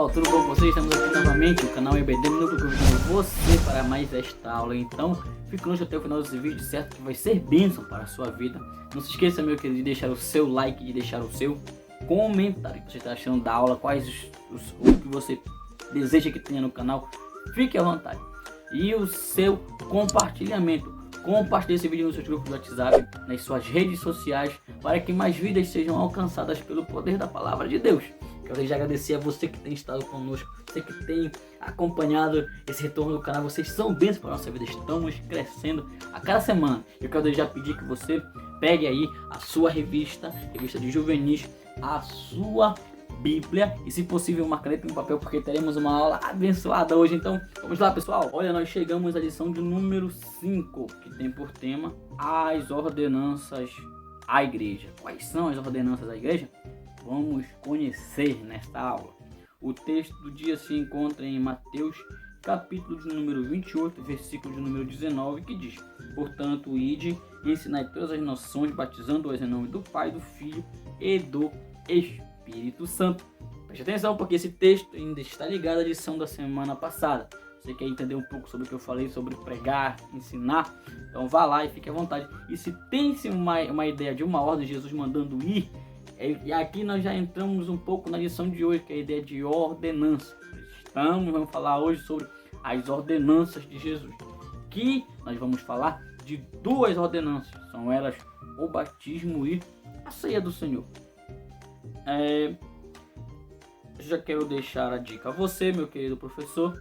pessoal, tudo bom com vocês? Estamos aqui novamente, o canal EBD Núcleo, convidando você para mais esta aula. Então, fique conosco até o final desse vídeo, certo? Que vai ser bênção para a sua vida. Não se esqueça, meu querido, de deixar o seu like, de deixar o seu comentário. O que você está achando da aula, o que você deseja que tenha no canal, fique à vontade. E o seu compartilhamento. Compartilhe esse vídeo nos seus grupos do WhatsApp, nas suas redes sociais, para que mais vidas sejam alcançadas pelo poder da palavra de Deus. Quero já agradecer a você que tem estado conosco, você que tem acompanhado esse retorno do canal. Vocês são bênçãos para a nossa vida, estamos crescendo a cada semana. Eu quero já pedir que você pegue aí a sua revista de juvenis, a sua Bíblia e, se possível, uma caneta e um papel, porque teremos uma aula abençoada hoje. Então, vamos lá, pessoal. Olha, nós chegamos à lição de número 5, que tem por tema as ordenanças à igreja. Quais são as ordenanças à igreja? Vamos conhecer nesta aula. O texto do dia se encontra em Mateus, capítulo de número 28, versículo de número 19, que diz: portanto, ide e ensinai todas as nações, batizando-as em nome do Pai, do Filho e do Espírito Santo. Preste atenção, porque esse texto ainda está ligado à lição da semana passada. Você quer entender um pouco sobre o que eu falei sobre pregar, ensinar? Então vá lá e fique à vontade. E se tem-se uma ideia de uma ordem, Jesus mandando ir, e aqui nós já entramos um pouco na lição de hoje, que é a ideia de ordenança. Vamos falar hoje sobre as ordenanças de Jesus. Que nós vamos falar de duas ordenanças. São elas o batismo e a ceia do Senhor. Já quero deixar a dica a você, meu querido professor,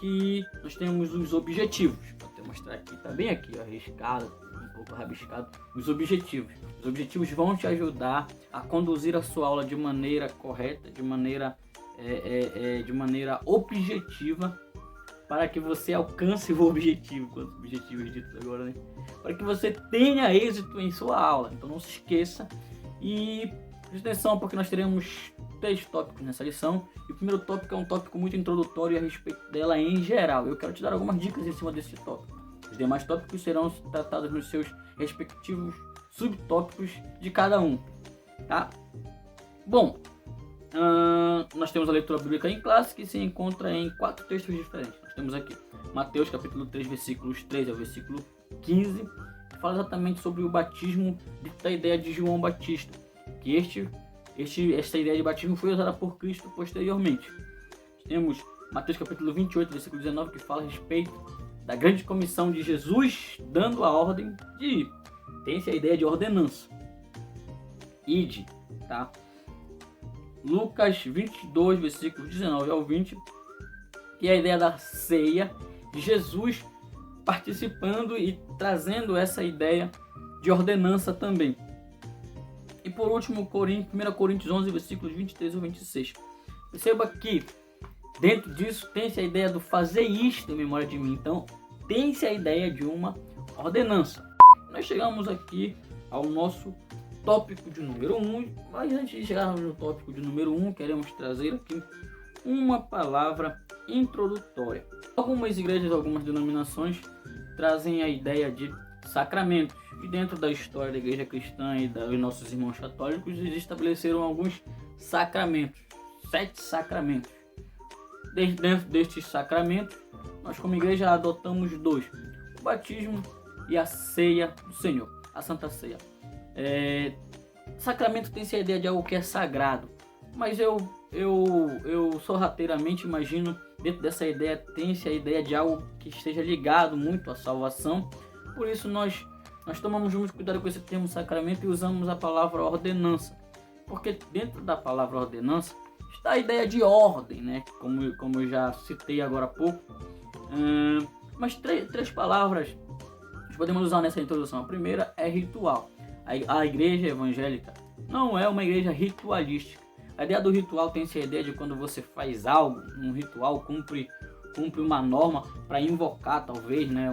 que nós temos os objetivos. Vou até mostrar aqui, tá bem aqui, arriscado, um pouco rabiscado. Os objetivos. Os objetivos vão te ajudar a conduzir a sua aula de maneira correta, de maneira objetiva, para que você alcance o objetivo. Quantos objetivos ditos agora, né? Para que você tenha êxito em sua aula. Então não se esqueça e preste atenção, porque nós teremos 3 tópicos nessa lição. E o primeiro tópico é um tópico muito introdutório a respeito dela em geral. Eu quero te dar algumas dicas em cima desse tópico. Os demais tópicos serão tratados nos seus respectivos subtópicos de cada um, tá? Bom, nós temos a leitura bíblica em classe, que se encontra em 4 textos diferentes. Nós temos aqui Mateus capítulo 3, versículos 3 ao versículo 15, que fala exatamente sobre o batismo, da ideia de João Batista, que esta ideia de batismo foi usada por Cristo posteriormente. Temos Mateus capítulo 28, versículo 19, que fala a respeito da grande comissão de Jesus, dando a ordem de ir. Tem-se a ideia de ordenança. Ide, tá? Lucas 22, versículos 19 ao 20, que é a ideia da ceia, de Jesus participando e trazendo essa ideia de ordenança também. E por último, 1 Coríntios 11, versículos 23 ao 26. Perceba que dentro disso tem-se a ideia do fazer isto em memória de mim. Então, tem-se a ideia de uma ordenança. Nós chegamos aqui ao nosso tópico de número 1, mas antes de chegarmos no tópico de número 1, queremos trazer aqui uma palavra introdutória. Algumas igrejas, algumas denominações trazem a ideia de sacramentos. E dentro da história da igreja cristã e dos nossos irmãos católicos, eles estabeleceram alguns sacramentos, 7 sacramentos. Dentro destes sacramentos, nós como igreja adotamos 2, o batismo e a ceia do Senhor, a Santa Ceia. Sacramento tem-se a ideia de algo que é sagrado, mas eu sorrateiramente imagino, dentro dessa ideia, tem-se a ideia de algo que esteja ligado muito à salvação. Por isso nós tomamos muito cuidado com esse termo sacramento e usamos a palavra ordenança, porque dentro da palavra ordenança está a ideia de ordem, né? Como eu já citei agora há pouco. Mas 3 palavras nós podemos usar nessa introdução. A primeira é ritual. A igreja evangélica não é uma igreja ritualística. A ideia do ritual tem-se a ideia de quando você faz algo, um ritual, cumpre uma norma para invocar, talvez, né?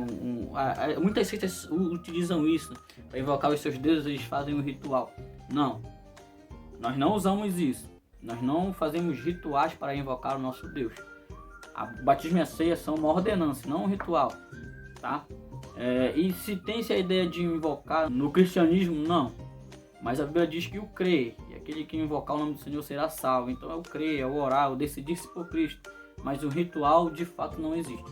Muitas seitas utilizam isso para invocar os seus deuses, eles fazem um ritual. Não, nós não usamos isso. Nós não fazemos rituais para invocar o nosso Deus. O batismo e a ceia são uma ordenança, não um ritual, tá? E se tem-se a ideia de invocar no cristianismo, não. Mas a Bíblia diz que o crer, e aquele que invocar o nome do Senhor será salvo. Então é o crer, é o orar, é o decidir-se por Cristo. Mas o ritual de fato não existe.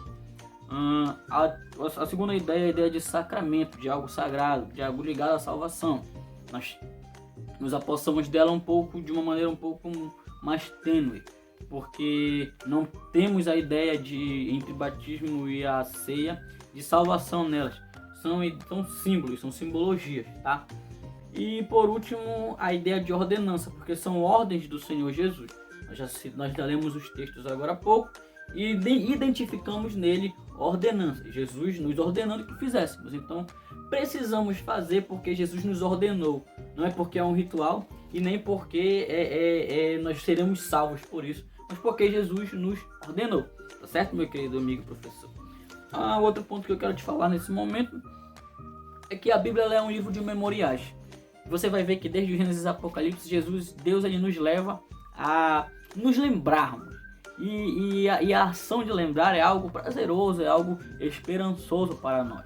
A segunda ideia é a ideia de sacramento, de algo sagrado, de algo ligado à salvação. Nós nos apossamos dela de uma maneira um pouco mais tênue, porque não temos a ideia de, entre batismo e a ceia, de salvação nelas. São símbolos, são simbologias, tá? E por último, a ideia de ordenança, porque são ordens do Senhor Jesus. Nós já lemos os textos agora há pouco e identificamos nele ordenanças. Jesus nos ordenando que fizéssemos. Então, precisamos fazer porque Jesus nos ordenou. Não é porque é um ritual e nem porque nós seremos salvos por isso, mas porque Jesus nos ordenou. Tá certo, meu querido amigo professor? Outro ponto que eu quero te falar nesse momento é que a Bíblia é um livro de memoriais. Você vai ver que desde o Gênesis e Apocalipse, Deus ele nos leva a nos lembrarmos. E a ação de lembrar é algo prazeroso, é algo esperançoso para nós.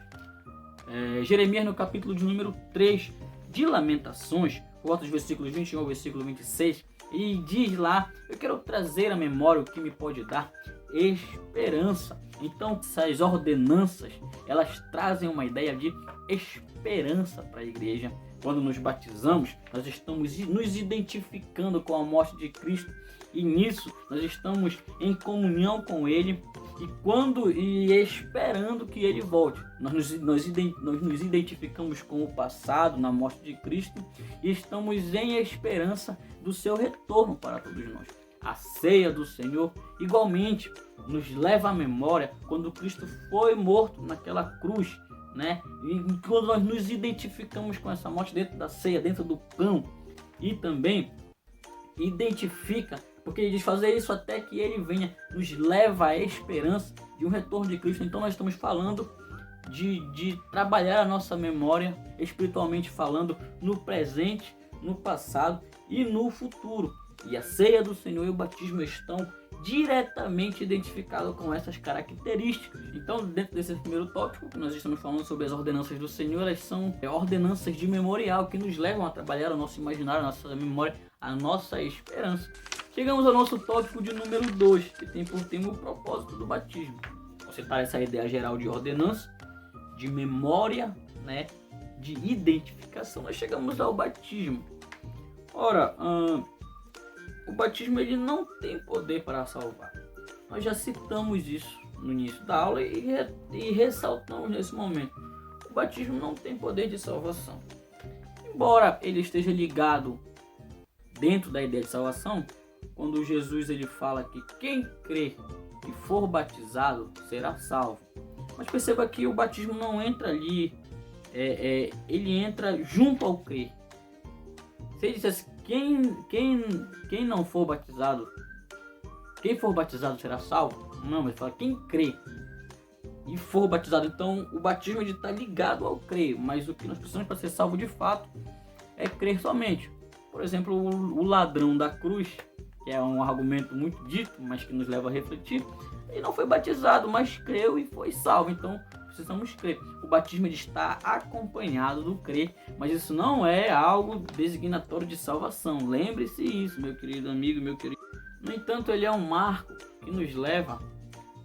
Jeremias, no capítulo de número 3 de Lamentações, volta dos versículos 21 ao versículo 26, e diz lá: eu quero trazer à memória o que me pode dar esperança. Então, essas ordenanças, elas trazem uma ideia de esperança para a igreja. Quando nos batizamos, nós estamos nos identificando com a morte de Cristo, e nisso nós estamos em comunhão com Ele e esperando que Ele volte. Nós nos identificamos com o passado na morte de Cristo e estamos em esperança do seu retorno para todos nós. A ceia do Senhor igualmente nos leva à memória quando Cristo foi morto naquela cruz, né? E quando nós nos identificamos com essa morte dentro da ceia, dentro do pão, e também identifica, porque ele diz fazer isso até que ele venha, nos leva à esperança de um retorno de Cristo. Então nós estamos falando de trabalhar a nossa memória, espiritualmente falando, no presente, no passado e no futuro. E a ceia do Senhor e o batismo estão diretamente identificados com essas características. Então, dentro desse primeiro tópico, que nós estamos falando sobre as ordenanças do Senhor, elas são ordenanças de memorial que nos levam a trabalhar o nosso imaginário, a nossa memória, a nossa esperança. Chegamos ao nosso tópico de número 2, que tem por tema o propósito do batismo. Vou citar essa ideia geral de ordenança, de memória, né, de identificação. Nós chegamos ao batismo. Ora, o batismo ele não tem poder para salvar. Nós já citamos isso no início da aula e ressaltamos nesse momento. O batismo não tem poder de salvação. Embora ele esteja ligado dentro da ideia de salvação, quando Jesus ele fala que quem crê e for batizado será salvo. Mas perceba que o batismo não entra ali, ele entra junto ao crer. Se ele dissesse quem não for batizado, quem for batizado será salvo? Não, ele fala quem crê e for batizado. Então o batismo está ligado ao crer, mas o que nós precisamos para ser salvo de fato é crer somente. Por exemplo, o ladrão da cruz, que é um argumento muito dito, mas que nos leva a refletir, ele não foi batizado, mas creu e foi salvo. Então precisamos crer. O batismo ele está acompanhado do crer, mas isso não é algo designatório de salvação. Lembre-se isso, meu querido amigo, meu querido. No entanto, ele é um marco que nos leva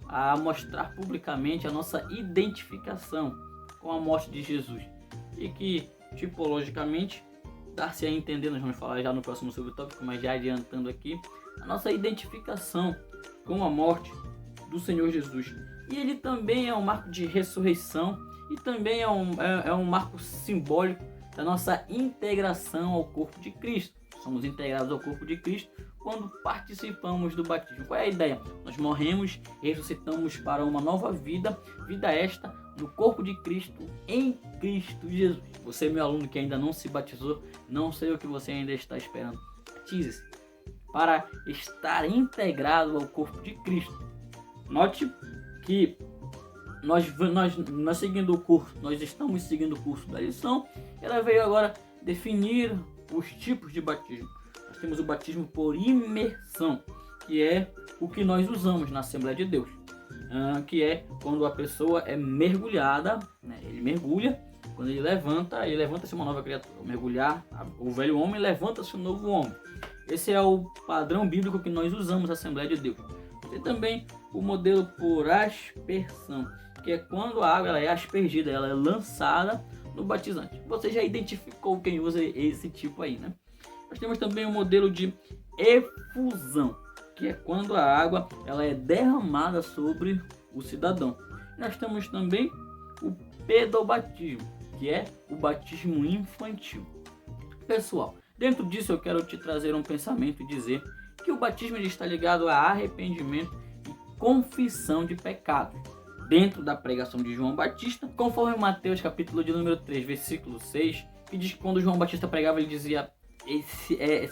a mostrar publicamente a nossa identificação com a morte de Jesus. E que, tipologicamente, dar-se a entender, nós vamos falar já no próximo subtópico, mas já adiantando aqui, a nossa identificação com a morte do Senhor Jesus. E ele também é um marco de ressurreição e também é um marco simbólico da nossa integração ao corpo de Cristo. Somos integrados ao corpo de Cristo quando participamos do batismo. Qual é a ideia? Nós morremos e ressuscitamos para uma nova vida, vida esta no corpo de Cristo, em Cristo Jesus. Você, meu aluno que ainda não se batizou, não sei o que você ainda está esperando. Batize-se para estar integrado ao corpo de Cristo. Note que nós seguindo o curso, nós estamos seguindo o curso da lição. Ela veio agora definir os tipos de batismo. Nós temos o batismo por imersão, que é o que nós usamos na Assembleia de Deus, que é quando a pessoa é mergulhada, né? Ele mergulha Quando ele levanta-se uma nova criatura. Ao mergulhar, o velho homem, levanta-se um novo homem. Esse é o padrão bíblico que nós usamos na Assembleia de Deus. Tem também o modelo por aspersão, que é quando a água ela é aspergida, ela é lançada no batizante. Você já identificou quem usa esse tipo aí, né? Nós temos também o modelo de efusão, que é quando a água ela é derramada sobre o cidadão. Nós temos também o pedobatismo, que é o batismo infantil. Pessoal, dentro disso eu quero te trazer um pensamento e dizer que o batismo está ligado a arrependimento e confissão de pecados. Dentro da pregação de João Batista, conforme Mateus capítulo de número 3, versículo 6, que diz que quando João Batista pregava, ele dizia: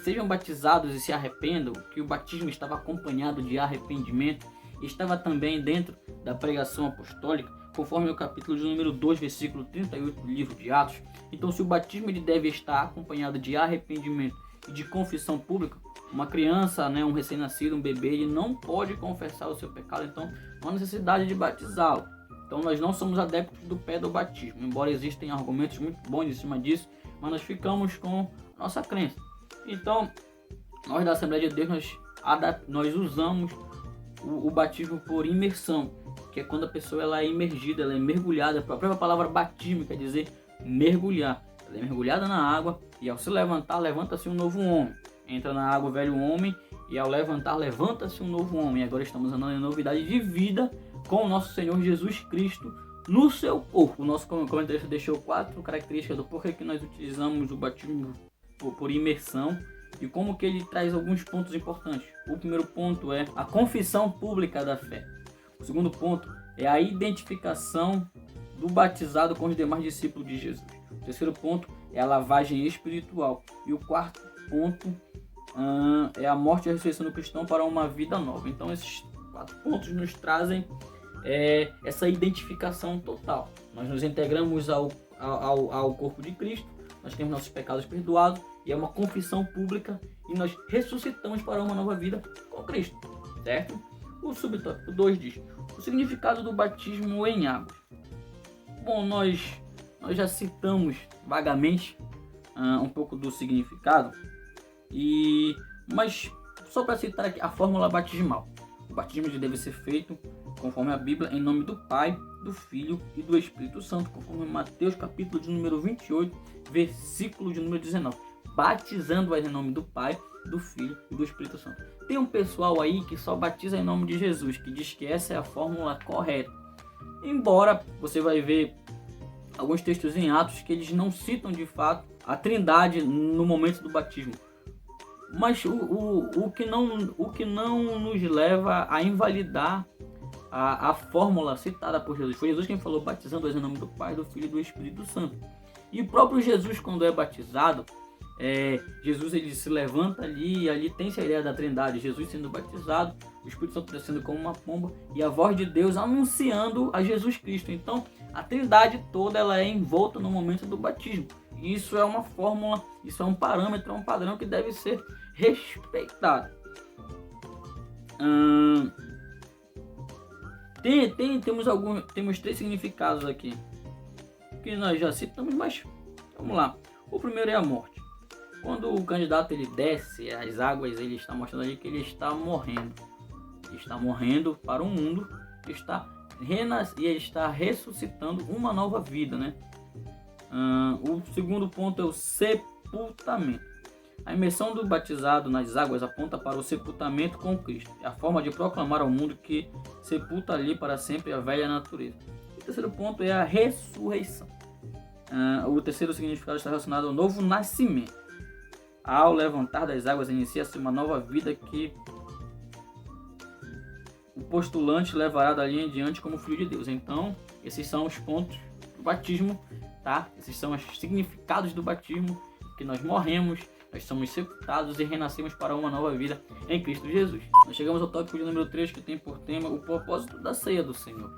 sejam batizados e se arrependam, que o batismo estava acompanhado de arrependimento. Estava também dentro da pregação apostólica, conforme o capítulo de número 2, versículo 38 do livro de Atos. Então, se o batismo ele deve estar acompanhado de arrependimento e de confissão pública, uma criança, né, um recém-nascido, um bebê, ele não pode confessar o seu pecado, então não há necessidade de batizá-lo. Então nós não somos adeptos do pedobatismo, embora existem argumentos muito bons em cima disso, mas nós ficamos com nossa crença. Então, nós da Assembleia de Deus, nós usamos o batismo por imersão, que é quando a pessoa ela é imergida, ela é mergulhada. A própria palavra batismo quer dizer mergulhar. Ela é mergulhada na água e ao se levantar, levanta-se um novo homem. Entra na água o velho homem e ao levantar, levanta-se um novo homem. E agora estamos andando em novidade de vida com o nosso Senhor Jesus Cristo no seu corpo. O nosso comentarista deixou 4 características do porquê que nós utilizamos o batismo por imersão e como que ele traz alguns pontos importantes. O primeiro ponto é a confissão pública da fé. O segundo ponto é a identificação do batizado com os demais discípulos de Jesus. O terceiro ponto é a lavagem espiritual. E o quarto ponto é a morte e a ressurreição do cristão para uma vida nova. Então esses 4 pontos nos trazem essa identificação total. Nós nos integramos ao corpo de Cristo, nós temos nossos pecados perdoados e é uma confissão pública e nós ressuscitamos para uma nova vida com Cristo, certo? O subtópico 2 diz: o significado do batismo em água. Bom, nós já citamos vagamente um pouco do significado, mas só para citar aqui a fórmula batismal. O batismo deve ser feito, conforme a Bíblia, em nome do Pai, do Filho e do Espírito Santo, conforme Mateus capítulo de número 28, versículo de número 19. Batizando-as em nome do Pai, do Filho e do Espírito Santo. Tem um pessoal aí que só batiza em nome de Jesus, que diz que essa é a fórmula correta. Embora você vai ver alguns textos em Atos que eles não citam de fato a Trindade no momento do batismo. Mas o que não nos leva a invalidar a fórmula citada por Jesus. Foi Jesus quem falou: batizando-as em nome do Pai, do Filho e do Espírito Santo. E o próprio Jesus, quando é batizado, Jesus ele se levanta ali e ali tem-se a ideia da Trindade. Jesus sendo batizado, o Espírito Santo descendo como uma pomba e a voz de Deus anunciando a Jesus Cristo. Então a Trindade toda ela é envolta no momento do batismo. Isso é uma fórmula, isso é um parâmetro, é um padrão que deve ser respeitado. Temos 3 significados aqui que nós já citamos, mas vamos lá. O primeiro é a morte. Quando o candidato ele desce as águas, ele está mostrando ali que ele está morrendo. Ele está morrendo para o mundo, e ele está ressuscitando uma nova vida, né? O segundo ponto é o sepultamento. A imersão do batizado nas águas aponta para o sepultamento com Cristo. É a forma de proclamar ao mundo que sepulta ali para sempre a velha natureza. O terceiro ponto é a ressurreição. O terceiro significado está relacionado ao novo nascimento. Ao levantar das águas, inicia-se uma nova vida que o postulante levará dali em diante como filho de Deus. Então, esses são os pontos do batismo, tá? Esses são os significados do batismo, que nós morremos, nós somos sepultados e renascemos para uma nova vida em Cristo Jesus. Nós chegamos ao tópico de número 3, que tem por tema o propósito da ceia do Senhor.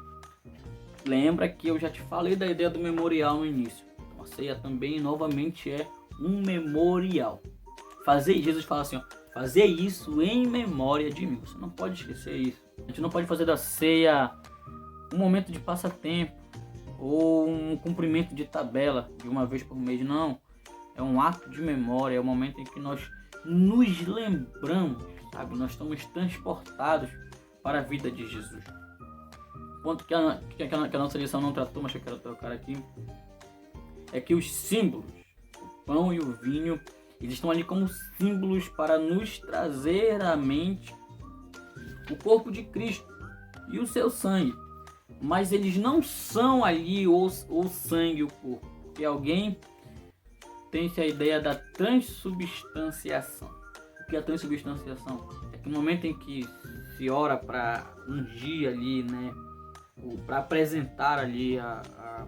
Lembra que eu já te falei da ideia do memorial no início. Então, a ceia também, novamente, é um memorial. Jesus fala assim, fazer isso em memória de mim. Você não pode esquecer isso. A gente não pode fazer da ceia um momento de passatempo, ou um cumprimento de tabela de uma vez por mês, não. É um ato de memória, é o momento em que nós nos lembramos, sabe? Nós estamos transportados para a vida de Jesus. O ponto que a nossa lição não tratou, mas que eu quero tocar aqui, é que os símbolos, o pão e o vinho, eles estão ali como símbolos para nos trazer à mente o corpo de Cristo e o seu sangue. Mas eles não são ali o sangue e o corpo, porque alguém tem a ideia da transubstanciação. O que é a transubstanciação? É que no momento em que se ora para ungir ali, né, para apresentar ali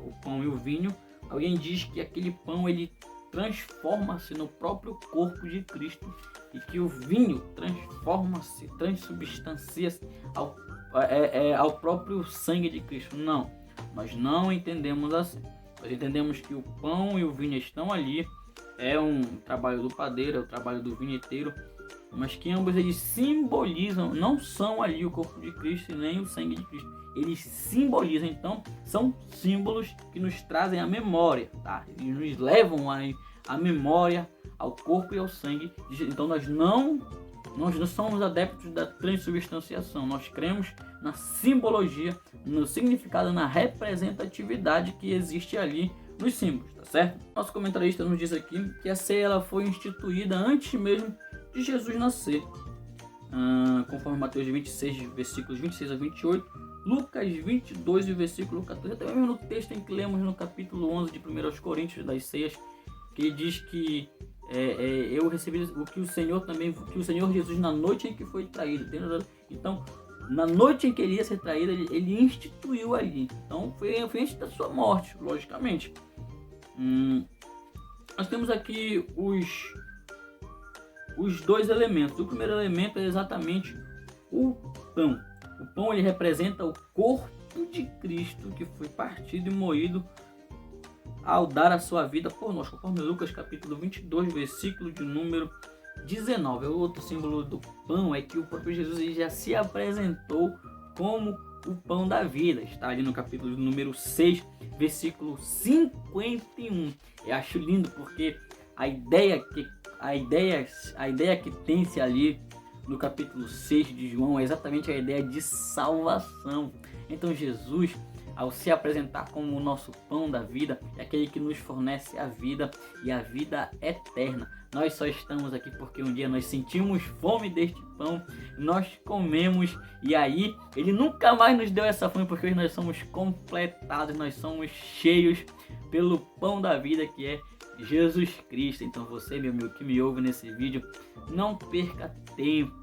o pão e o vinho, alguém diz que aquele pão ele transforma-se no próprio corpo de Cristo e que o vinho transforma-se, transubstancia-se ao próprio sangue de Cristo. Não, nós não entendemos assim. Nós entendemos que o pão e o vinho estão ali, é um trabalho do padeiro, é o trabalho do vinheteiro, mas que ambos eles simbolizam, não são ali o corpo de Cristo e nem o sangue de Cristo. Eles simbolizam, então, são símbolos que nos trazem a memória, tá? Eles nos levam a memória ao corpo e ao sangue. Então nós não somos adeptos da transubstanciação. Nós cremos na simbologia, no significado, na representatividade que existe ali nos símbolos, tá certo? Nosso comentarista nos diz aqui que a ceia ela foi instituída antes mesmo de Jesus nascer, conforme Mateus 26, versículos 26 a 28, Lucas 22, versículo 14, até mesmo no texto em que lemos no capítulo 11 de 1 Coríntios das ceias, que ele diz que eu recebi o que o Senhor Jesus na noite em que foi traído. Então, na noite em que ele ia ser traído, ele instituiu ali. Então, foi antes da sua morte, logicamente. Nós temos aqui os dois elementos. O primeiro elemento é exatamente o pão. O pão ele representa o corpo de Cristo que foi partido e moído ao dar a sua vida por nós, conforme Lucas capítulo 22, versículo de número 19. O outro símbolo do pão é que o próprio Jesus ele já se apresentou como o pão da vida. Está ali no capítulo número 6, versículo 51. Eu acho lindo porque a ideia que tem-se ali no capítulo 6 de João é exatamente a ideia de salvação. Então Jesus, ao se apresentar como o nosso pão da vida, é aquele que nos fornece a vida e a vida eterna. Nós só estamos aqui porque um dia nós sentimos fome deste pão, nós comemos e aí ele nunca mais nos deu essa fome, porque hoje nós somos completados, nós somos cheios pelo pão da vida que é Jesus Cristo. Então você, meu amigo que me ouve nesse vídeo, não perca tempo.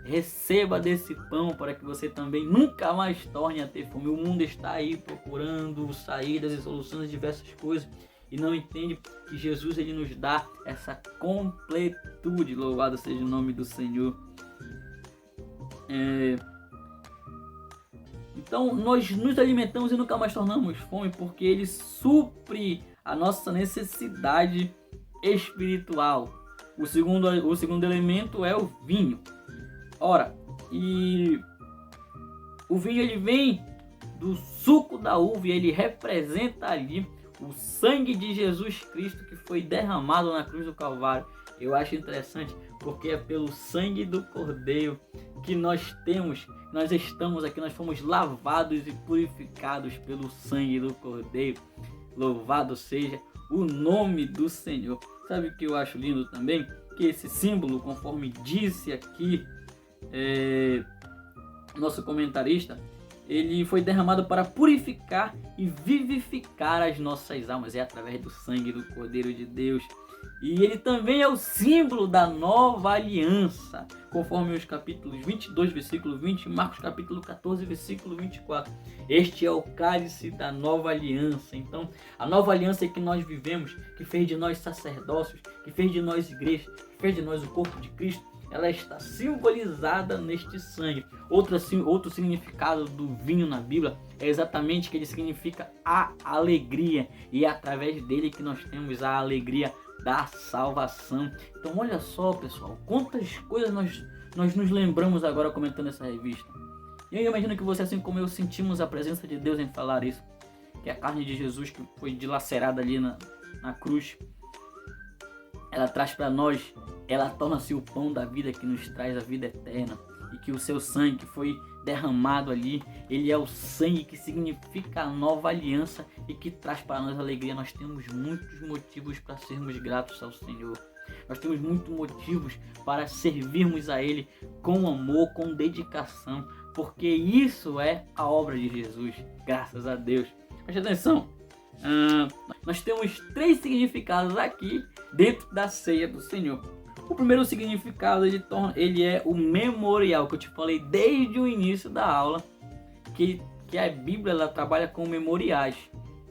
Receba desse pão para que você também nunca mais torne a ter fome. O mundo está aí procurando saídas e soluções de diversas coisas e não entende que Jesus ele nos dá essa completude. Louvado seja o nome do Senhor. Então nós nos alimentamos e nunca mais tornamos fome, porque ele supre a nossa necessidade espiritual. O segundo elemento é o vinho. Ora, e o vinho ele vem do suco da uva e ele representa ali o sangue de Jesus Cristo que foi derramado na cruz do Calvário. Eu acho interessante porque é pelo sangue do Cordeiro que nós estamos aqui, nós fomos lavados e purificados pelo sangue do Cordeiro. Louvado seja o nome do Senhor. Sabe o que eu acho lindo também? Que esse símbolo, conforme disse aqui nosso comentarista, ele foi derramado para purificar e vivificar as nossas almas. É através do sangue do Cordeiro de Deus. E ele também é o símbolo da nova aliança, conforme os capítulos 22, versículo 20, e Marcos capítulo 14, versículo 24. Este é o cálice da nova aliança. Então, a nova aliança que nós vivemos, que fez de nós sacerdócios, que fez de nós igreja, que fez de nós o corpo de Cristo, ela está simbolizada neste sangue. Outro significado do vinho na Bíblia é exatamente que ele significa a alegria. E é através dele que nós temos a alegria da salvação. Então olha só, pessoal, quantas coisas nós nos lembramos agora comentando essa revista. E eu imagino que você, assim como eu, sentimos a presença de Deus em falar isso. que é a carne de Jesus que foi dilacerada ali na cruz, ela traz para nós, ela torna-se o pão da vida que nos traz a vida eterna. E que o seu sangue que foi derramado ali, ele é o sangue que significa a nova aliança e que traz para nós alegria. Nós temos muitos motivos para sermos gratos ao Senhor. Nós temos muitos motivos para servirmos a Ele com amor, com dedicação, porque isso é a obra de Jesus, graças a Deus. Preste atenção, nós temos 3 significados aqui dentro da ceia do Senhor. O primeiro significado, ele é o memorial, que eu te falei desde o início da aula, que a Bíblia ela trabalha com memoriais.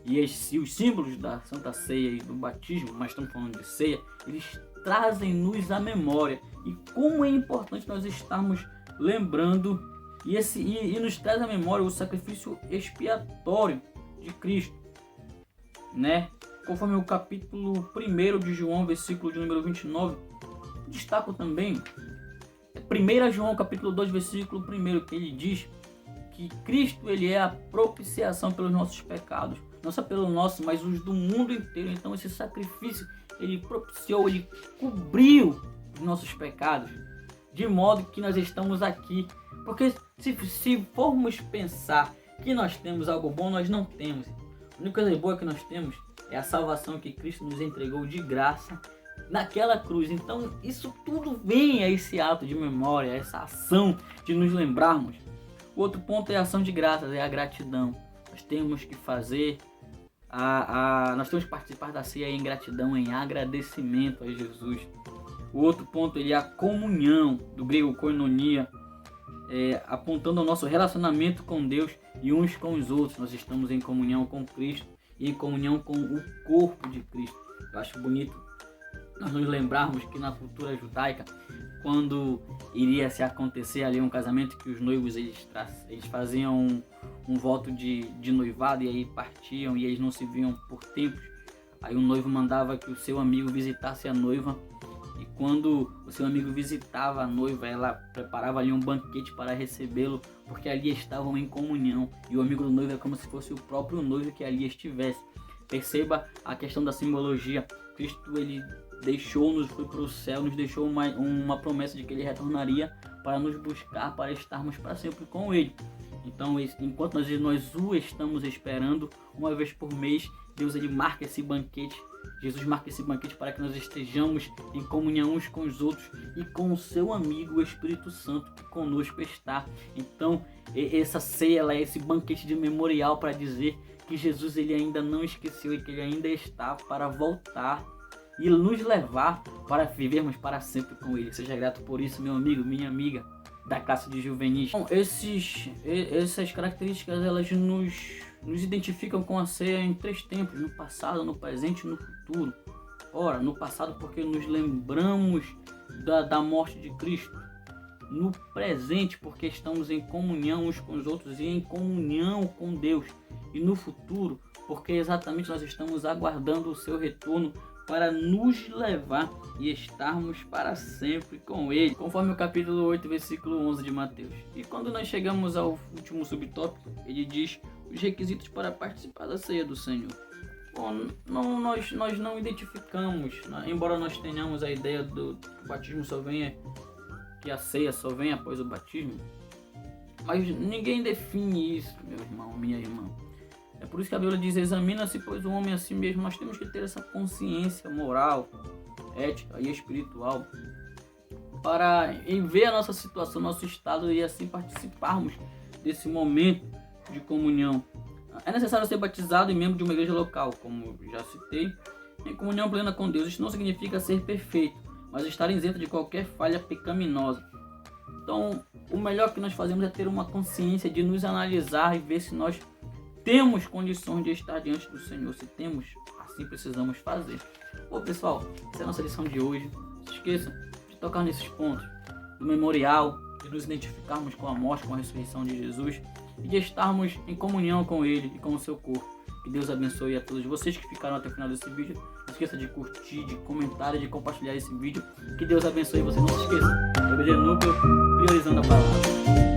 E os símbolos da Santa Ceia e do batismo, mas estamos falando de ceia, eles trazem-nos a memória. E como é importante nós estarmos lembrando, e nos traz a memória o sacrifício expiatório de Cristo, né? Conforme o capítulo 1 de João, versículo de número 29, destaco também 1 João capítulo 2, versículo 1, que ele diz que Cristo ele é a propiciação pelos nossos pecados, não só pelo nosso, mas os do mundo inteiro. Então esse sacrifício, ele propiciou, ele cobriu os nossos pecados, de modo que nós estamos aqui. Porque se formos pensar que nós temos algo bom, nós não temos. A única coisa boa que nós temos é a salvação que Cristo nos entregou de graça naquela cruz. Então isso tudo vem a esse ato de memória, essa ação de nos lembrarmos. O outro ponto é a ação de graças, é a gratidão. Nós temos que fazer nós temos que participar da ceia em gratidão, em agradecimento a Jesus. O outro ponto é a comunhão, do grego koinonia, apontando ao nosso relacionamento com Deus e uns com os outros. Nós estamos em comunhão com Cristo e em comunhão com o corpo de Cristo. Eu acho bonito nós nos lembrarmos que na cultura judaica, quando iria se acontecer ali um casamento, que os noivos eles faziam um voto de noivado e aí partiam e eles não se viam por tempos. Aí o noivo mandava que o seu amigo visitasse a noiva, e quando o seu amigo visitava a noiva, ela preparava ali um banquete para recebê-lo, porque ali estavam em comunhão, e o amigo do noivo é como se fosse o próprio noivo que ali estivesse. Perceba a questão da simbologia. Cristo ele deixou-nos, foi para o céu, nos deixou uma promessa de que ele retornaria para nos buscar, para estarmos para sempre com ele. Então, enquanto nós o estamos esperando, uma vez por mês, Deus ele marca esse banquete, Jesus marca esse banquete para que nós estejamos em comunhão uns com os outros e com o seu amigo, o Espírito Santo, que conosco está. Então, essa ceia, ela é esse banquete de memorial para dizer que Jesus ele ainda não esqueceu e que ele ainda está para voltar e nos levar para vivermos para sempre com ele. Seja grato por isso, meu amigo, minha amiga da classe de juvenis. Bom, essas características elas nos identificam com a ceia em 3 tempos: no passado, no presente e no futuro. Ora, no passado porque nos lembramos da morte de Cristo. No presente porque estamos em comunhão uns com os outros e em comunhão com Deus. E no futuro porque exatamente nós estamos aguardando o seu retorno para nos levar e estarmos para sempre com ele, conforme o capítulo 8, versículo 11 de Mateus. E quando nós chegamos ao último subtópico, ele diz os requisitos para participar da ceia do Senhor. Bom, nós não identificamos, embora nós tenhamos a ideia do batismo só venha, que a ceia só vem após o batismo, mas ninguém define isso, meu irmão, minha irmã. É por isso que a Bíblia diz: examina-se, pois, o homem a si mesmo. Nós temos que ter essa consciência moral, ética e espiritual para ver a nossa situação, nosso estado e assim participarmos desse momento de comunhão. É necessário ser batizado e membro de uma igreja local, como já citei, em comunhão plena com Deus. Isso não significa ser perfeito, mas estar isento de qualquer falha pecaminosa. Então, o melhor que nós fazemos é ter uma consciência de nos analisar e ver se nós temos condições de estar diante do Senhor. Se temos, assim precisamos fazer. Bom, pessoal, essa é a nossa lição de hoje. Não se esqueçam de tocar nesses pontos do memorial, de nos identificarmos com a morte, com a ressurreição de Jesus e de estarmos em comunhão com Ele e com o seu corpo. Que Deus abençoe a todos vocês que ficaram até o final desse vídeo. Não se esqueça de curtir, de comentar e de compartilhar esse vídeo. Que Deus abençoe você. Não se esqueça. EBD Núcleo, priorizando a palavra.